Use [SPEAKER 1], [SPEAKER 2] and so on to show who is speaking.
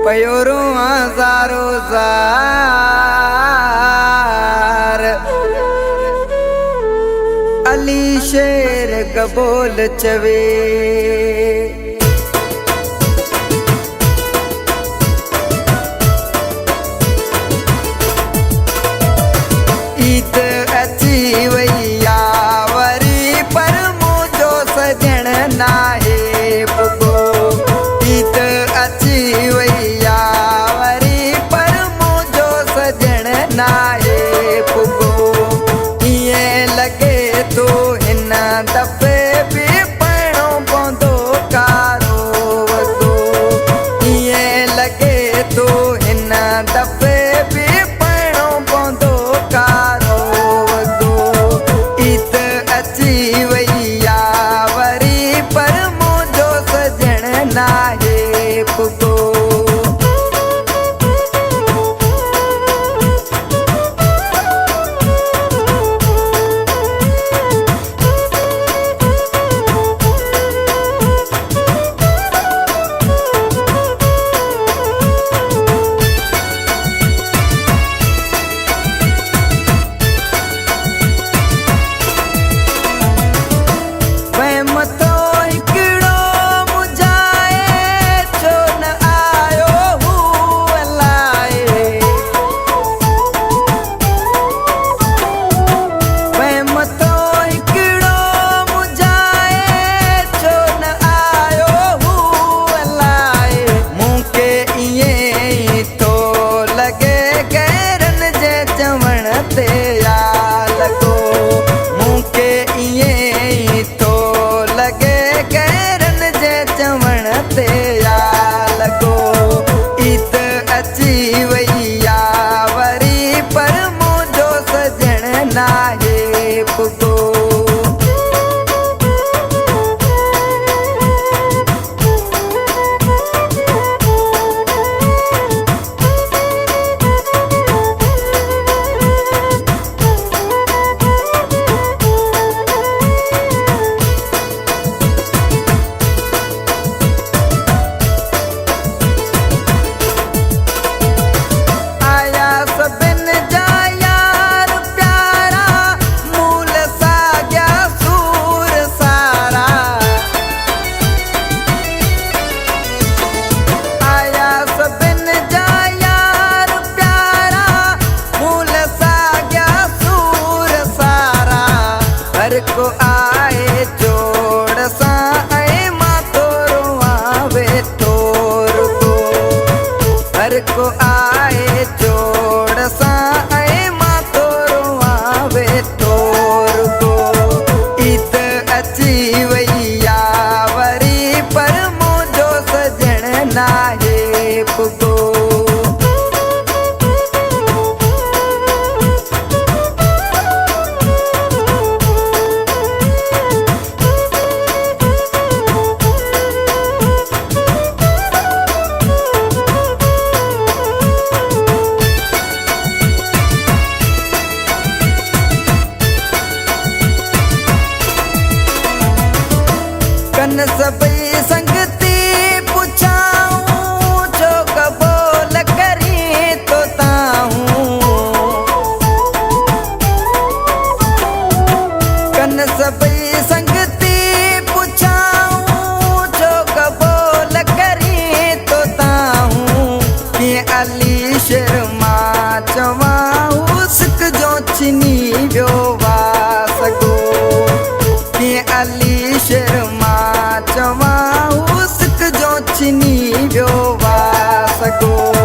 [SPEAKER 1] पयोरो हजारो जार अली शेर कबोल चवे ईद अची वैया वरी पर मुझो सजण नाहे पुगो ईद अची वैया वरी पर मुझो सजण नाहे पुगो इएं लगे तो हिन दफ़े बि पइणो पवंदो कारो वॻो इएं लगे तो हिन दफ़े बि पइणो पवंदो कारो वॻो ईद अची वैया वरी पर मुझो सजण नाहे पुगो को आए जोड़ सा ऐ मां तोरो आवे तोर को हर को आए जोड़ सा ऐ मां तोरो आवे तोर को ईद अची वैया वरी पर मुझो सजण नाहे पुगो कन सभई संगती पुछाऊं जो कबूल करी तो ताऊं कन सभई संगती पुछाऊं जो कबूल करी तो ताऊं कि अली शेर मां चवाऊं सिक जो छिनी वियो वासगो कि अली शेर चवाऊं सिक जो छिनी वियो वासगो